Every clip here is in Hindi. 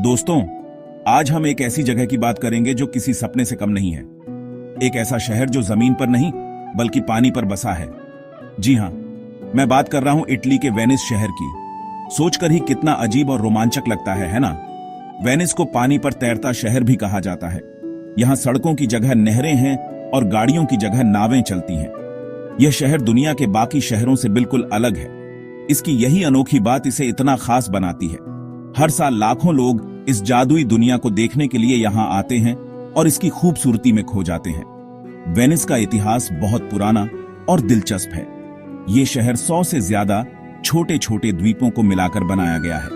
दोस्तों, आज हम एक ऐसी जगह की बात करेंगे जो किसी सपने से कम नहीं है। एक ऐसा शहर जो जमीन पर नहीं बल्कि पानी पर बसा है। जी हां, मैं बात कर रहा हूं इटली के वेनिस शहर की। सोचकर ही कितना अजीब और रोमांचक लगता है ना? वेनिस को पानी पर तैरता शहर भी कहा जाता है। यहां सड़कों की जगह नहरें हैं और गाड़ियों की जगह नावें चलती हैं। यह शहर दुनिया के बाकी शहरों से बिल्कुल अलग है। इसकी यही अनोखी बात इसे इतना खास बनाती है। हर साल लाखों लोग इस जादुई दुनिया को देखने के लिए यहां आते हैं और इसकी खूबसूरती में खो जाते हैं। वेनिस का इतिहास बहुत पुराना और दिलचस्प है। ये शहर 100 से ज्यादा छोटे छोटे द्वीपों को मिलाकर बनाया गया है।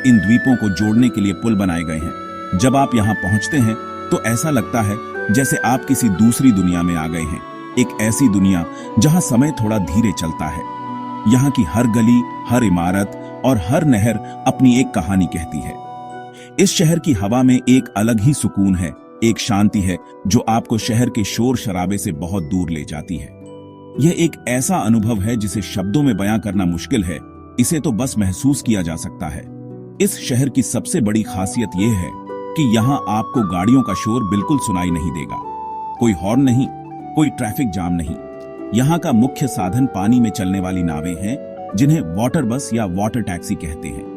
इन द्वीपों को जोड़ने के लिए पुल बनाए गए हैं। जब आप यहां पहुंचते हैं तो ऐसा लगता है जैसे आप किसी दूसरी दुनिया में आ गए हैं। एक ऐसी दुनिया जहां समय थोड़ा धीरे चलता है। यहाँ की हर गली, हर इमारत और हर नहर अपनी एक कहानी कहती है। इस शहर की हवा में एक अलग ही सुकून है, एक शांति है जो आपको शहर के शोर शराबे से बहुत दूर ले जाती है। यह एक ऐसा अनुभव है जिसे शब्दों में बयां करना मुश्किल है। इसे तो बस महसूस किया जा सकता है। इस शहर की सबसे बड़ी खासियत यह है कि यहाँ आपको गाड़ियों का शोर बिल्कुल सुनाई नहीं देगा। कोई हॉर्न नहीं, कोई ट्रैफिक जाम नहीं। यहाँ का मुख्य साधन पानी में चलने वाली नावें हैं, जिन्हें वाटर बस या वाटर टैक्सी कहते हैं।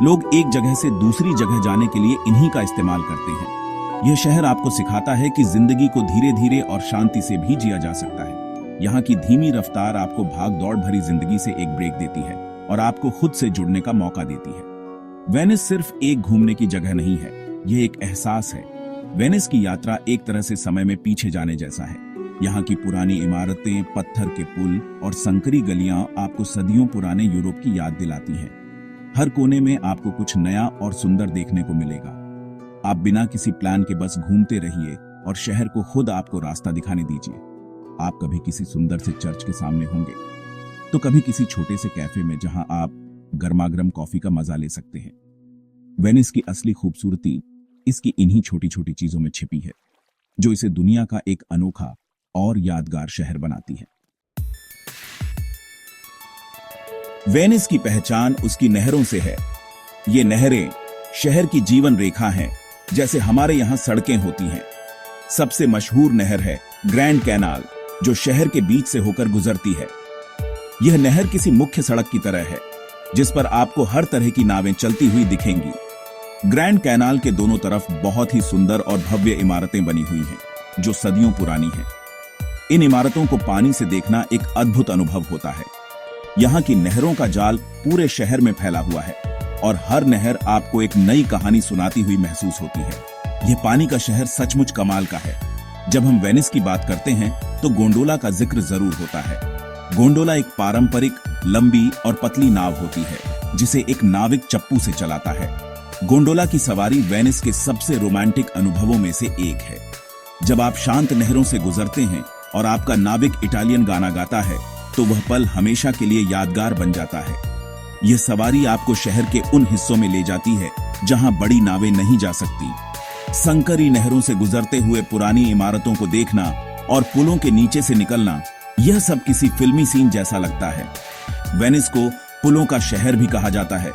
लोग एक जगह से दूसरी जगह जाने के लिए इन्हीं का इस्तेमाल करते हैं। यह शहर आपको सिखाता है कि जिंदगी को धीरे धीरे और शांति से भी जिया जा सकता है। यहाँ की धीमी रफ्तार आपको भाग दौड़ भरी जिंदगी से एक ब्रेक देती है और आपको खुद से जुड़ने का मौका देती है। वेनिस सिर्फ एक घूमने की जगह नहीं है, यह एक एहसास है। वेनिस की यात्रा एक तरह से समय में पीछे जाने जैसा है। यहाँ की पुरानी इमारतें, पत्थर के पुल और संकरी गलियां आपको सदियों पुराने यूरोप की याद दिलाती हैं। हर कोने में आपको कुछ नया और सुंदर देखने को मिलेगा। आप बिना किसी प्लान के बस घूमते रहिए और शहर को खुद आपको रास्ता दिखाने दीजिए। आप कभी किसी सुंदर से चर्च के सामने होंगे, तो कभी किसी छोटे से कैफे में जहां आप गर्मागर्म कॉफी का मजा ले सकते हैं। वेनिस की असली खूबसूरती इसकी इन्हीं छोटी छोटी चीजों में छिपी है, जो इसे दुनिया का एक अनोखा और यादगार शहर बनाती है। वेनिस की पहचान उसकी नहरों से है। ये नहरें शहर की जीवन रेखा हैं, जैसे हमारे यहां सड़कें होती हैं। सबसे मशहूर नहर है ग्रैंड कैनाल, जो शहर के बीच से होकर गुजरती है। यह नहर किसी मुख्य सड़क की तरह है, जिस पर आपको हर तरह की नावें चलती हुई दिखेंगी। ग्रैंड कैनाल के दोनों तरफ बहुत ही सुंदर और भव्य इमारतें बनी हुई हैं, जो सदियों पुरानी हैं। इन इमारतों को पानी से देखना एक अद्भुत अनुभव होता है। यहाँ की नहरों का जाल पूरे शहर में फैला हुआ है और हर नहर आपको एक नई कहानी सुनाती हुई महसूस होती है। यह पानी का शहर सचमुच कमाल का है। जब हम वेनिस की बात करते हैं तो गोंडोला का जिक्र जरूर होता है। गोंडोला एक पारंपरिक, लंबी और पतली नाव होती है, जिसे एक नाविक चप्पू से चलाता है। गोंडोला की सवारी वेनिस के सबसे रोमांटिक अनुभवों में से एक है। जब आप शांत नहरों से गुजरते हैं और आपका नाविक इटालियन गाना गाता है, तो वह पल हमेशा के लिए यादगार बन जाता है। यह सवारी आपको शहर के उन हिस्सों में ले जाती है जहां बड़ी नावें नहीं जा सकती। संकरी नहरों से गुजरते हुए पुरानी इमारतों को देखना और पुलों के नीचे से निकलना, यह सब किसी फिल्मी सीन जैसा लगता है। वेनिस को पुलों का शहर भी कहा जाता है।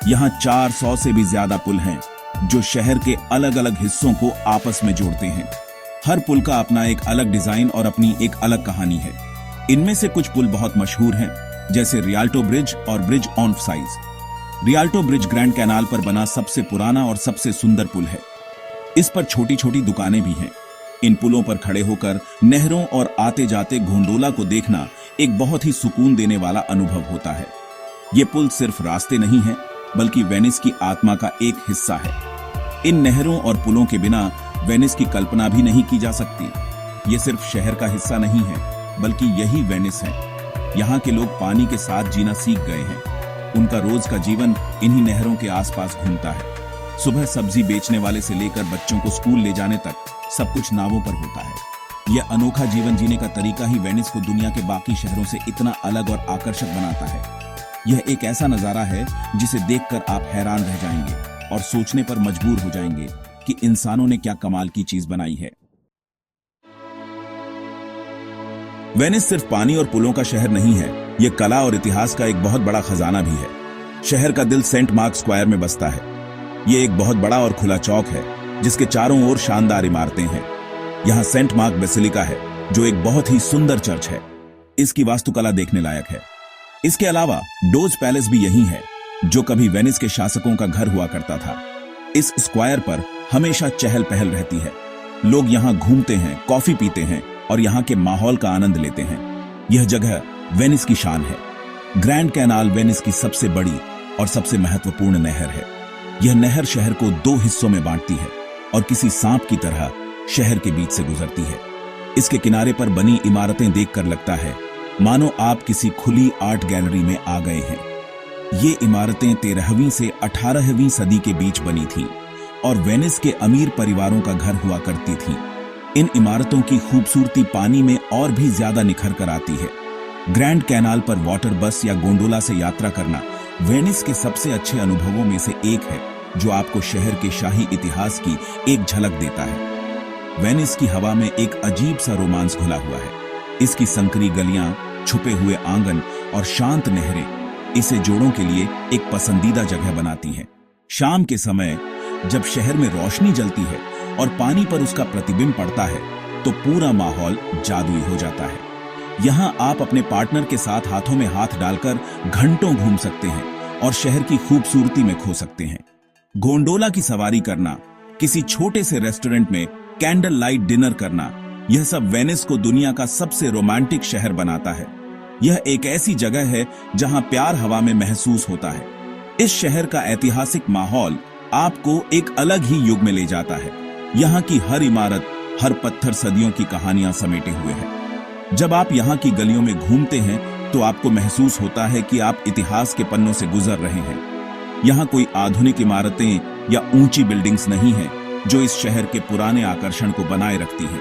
यहाँ 400 से भी ज्यादा पुल हैं, जो शहर के अलग अलग हिस्सों को आपस में जोड़ते हैं। हर पुल का अपना एक अलग डिजाइन और अपनी एक अलग कहानी है। इनमें से कुछ पुल बहुत मशहूर हैं, जैसे रियाल्टो ब्रिज और bridge on size. Rialto bridge grand canal पर बना सबसे पुराना और सबसे सुंदर पुल है। इस पर छोटी छोटी दुकानें भी हैं। इन पुलों पर खड़े होकर नहरों और आते जाते गोंडोला को देखना एक बहुत ही सुकून देने वाला अनुभव होता है। ये पुल सिर्फ रास्ते नहीं है, बल्कि वेनिस की आत्मा का एक हिस्सा है। इन नहरों और पुलों के बिना वेनिस की कल्पना भी नहीं की जा सकती। ये सिर्फ शहर का हिस्सा नहीं है, बल्कि यही वेनिस है। यहाँ के लोग पानी के साथ जीना सीख गए हैं। उनका रोज का जीवन इन्हीं नहरों के आसपास घूमता है। सुबह सब्जी बेचने वाले से लेकर बच्चों को स्कूल ले जाने तक सब कुछ नावों पर होता है। यह अनोखा जीवन जीने का तरीका ही वेनिस को दुनिया के बाकी शहरों से इतना अलग और आकर्षक बनाता है। यह एक ऐसा नजारा है जिसे देखकर आप हैरान रह जाएंगे और सोचने पर मजबूर हो जाएंगे कि इंसानों ने क्या कमाल की चीज बनाई है। वेनिस सिर्फ पानी और पुलों का शहर नहीं है, यह कला और इतिहास का एक बहुत बड़ा खजाना भी है। शहर का दिल सेंट मार्क स्क्वायर में बसता है। ये एक बहुत बड़ा और खुला चौक है जिसके चारों ओर शानदार इमारतें हैं। यहाँ सेंट मार्क बेसिलिका है जो एक बहुत ही सुंदर चर्च है। इसकी वास्तुकला देखने लायक है। इसके अलावा डोज पैलेस भी यही है जो कभी वेनिस के शासकों का घर हुआ करता था। इस स्क्वायर पर हमेशा चहल पहल रहती है। लोग यहाँ घूमते हैं, कॉफी पीते हैं और यहाँ के माहौल का आनंद लेते हैं। यह जगह वेनिस की शान है। ग्रैंड कैनाल वेनिस की सबसे बड़ी और सबसे महत्वपूर्ण नहर है। यह नहर शहर को 2 हिस्सों में बांटती है और किसी सांप की तरह शहर के बीच से गुजरती है। इसके किनारे पर बनी इमारतें देखकर लगता है मानो आप किसी खुली आर्ट गैलरी में आ गए हैं। ये इमारतें 13वीं से 18वीं सदी के बीच बनी थी और वेनिस के अमीर परिवारों का घर हुआ करती थी। इन इमारतों की खूबसूरती पानी में और भी ज्यादा निखर कर आती है। ग्रैंड कैनाल पर वाटर बस या गोंडोला से यात्रा करना वेनिस के सबसे अच्छे अनुभवों में से एक है जो आपको शहर के शाही इतिहास की एक झलक देता है। वेनिस की हवा में एक अजीब सा रोमांस घुला हुआ है। इसकी संकरी गलियां, छुपे हुए आंगन और शांत नहरें इसे जोड़ों के लिए एक पसंदीदा जगह बनाती हैं। शाम के समय जब शहर में रोशनी जलती है और पानी पर उसका प्रतिबिंब पड़ता है तो पूरा माहौल जादुई हो जाता है। यहाँ आप अपने पार्टनर के साथ हाथों में हाथ डालकर घंटों घूम सकते हैं और शहर की खूबसूरती में खो सकते हैं। गोंडोला की सवारी करना, किसी छोटे से रेस्टोरेंट में कैंडल लाइट डिनर करना, यह सब वेनिस को दुनिया का सबसे रोमांटिक शहर बनाता है। यह एक ऐसी जगह है जहां प्यार हवा में महसूस होता है। इस शहर का ऐतिहासिक माहौल आपको एक अलग ही युग में ले जाता है। यहाँ की हर इमारत, हर पत्थर सदियों की कहानियां समेटे हुए है। जब आप यहाँ की गलियों में घूमते हैं तो आपको महसूस होता है कि आप इतिहास के पन्नों से गुजर रहे हैं। यहाँ कोई आधुनिक इमारतें या ऊंची बिल्डिंग्स नहीं है जो इस शहर के पुराने आकर्षण को बनाए रखती है।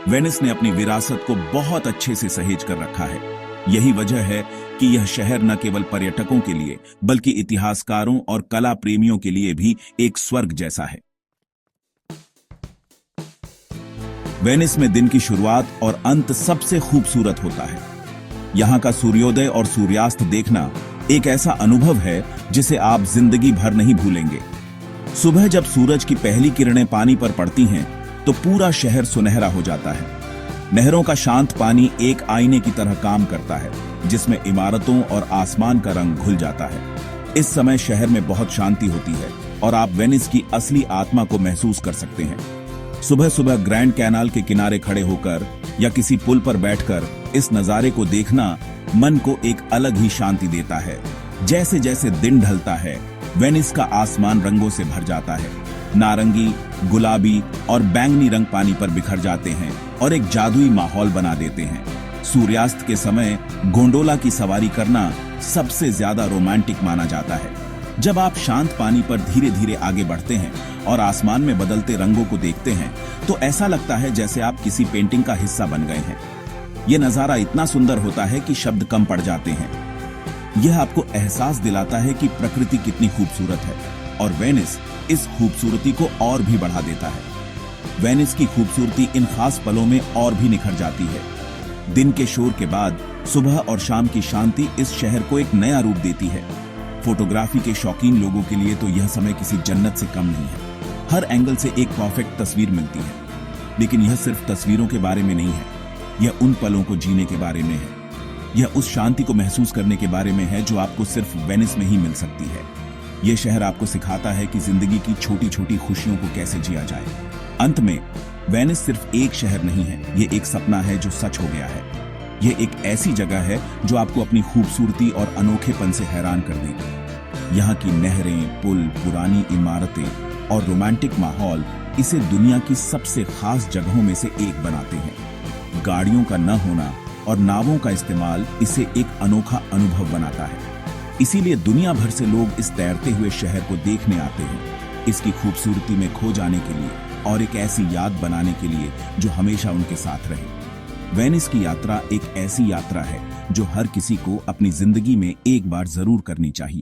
वेनिस ने अपनी विरासत को बहुत अच्छे से सहेज कर रखा है। यही वजह है कि यह शहर न केवल पर्यटकों के लिए बल्कि इतिहासकारों और कला प्रेमियों के लिए भी एक स्वर्ग जैसा है। वेनिस में दिन की शुरुआत और अंत सबसे खूबसूरत होता है। यहाँ का सूर्योदय और सूर्यास्त देखना एक ऐसा अनुभव है जिसे आप जिंदगी भर नहीं भूलेंगे। सुबह जब सूरज की पहली किरणें पानी पर पड़ती हैं तो पूरा शहर सुनहरा हो जाता है। नहरों का शांत पानी एक आईने की तरह काम करता है जिसमें इमारतों और आसमान का रंग घुल जाता है। इस समय शहर में बहुत शांति होती है और आप वेनिस की असली आत्मा को महसूस कर सकते हैं। सुबह सुबह ग्रैंड कैनाल के किनारे खड़े होकर या किसी पुल पर बैठकर इस नजारे को देखना मन को एक अलग ही शांति देता है। जैसे जैसे दिन ढलता है वेनिस का आसमान रंगों से भर जाता है। नारंगी, गुलाबी और बैंगनी रंग पानी पर बिखर जाते हैं और एक जादुई माहौल बना देते हैं। सूर्यास्त के समय गोंडोला की सवारी करना सबसे ज्यादा रोमांटिक माना जाता है। जब आप शांत पानी पर धीरे धीरे आगे बढ़ते हैं और आसमान में बदलते रंगों को देखते हैं तो ऐसा लगता है जैसे आप किसी पेंटिंग का हिस्सा बन गए हैं। यह नजारा इतना सुंदर होता है कि शब्द कम पड़ जाते हैं। यह आपको एहसास दिलाता है कि प्रकृति कितनी खूबसूरत है और वेनिस इस खूबसूरती को और भी बढ़ा देता है। वेनिस की खूबसूरती इन खास पलों में और भी निखर जाती है। दिन के शोर के बाद सुबह और शाम की शांति इस शहर को एक नया रूप देती है। फोटोग्राफी के शौकीन लोगों के लिए तो यह समय किसी जन्नत से कम नहीं है। हर एंगल से एक परफेक्ट तस्वीर मिलती है। लेकिन यह सिर्फ तस्वीरों के बारे में नहीं है, यह उन पलों को जीने के बारे में है। यह उस शांति को महसूस करने के बारे में है जो आपको सिर्फ वेनिस में ही मिल सकती है। यह शहर आपको सिखाता है कि जिंदगी की छोटी छोटी खुशियों को कैसे जिया जाए। अंत में वेनिस सिर्फ एक शहर नहीं है, यह एक सपना है जो सच हो गया है। यह एक ऐसी जगह है जो आपको अपनी खूबसूरती और अनोखेपन से हैरान कर देगी। यहाँ की नहरें, पुल, पुरानी इमारतें और रोमांटिक माहौल इसे दुनिया की सबसे खास जगहों में से एक बनाते हैं। गाड़ियों का न होना और नावों का इस्तेमाल इसे एक अनोखा अनुभव बनाता है। इसीलिए दुनिया भर से लोग इस तैरते हुए शहर को देखने आते हैं, इसकी खूबसूरती में खो जाने के लिए और एक ऐसी याद बनाने के लिए जो हमेशा उनके साथ रहे। वेनिस की यात्रा एक ऐसी यात्रा है जो हर किसी को अपनी जिंदगी में एक बार जरूर करनी चाहिए।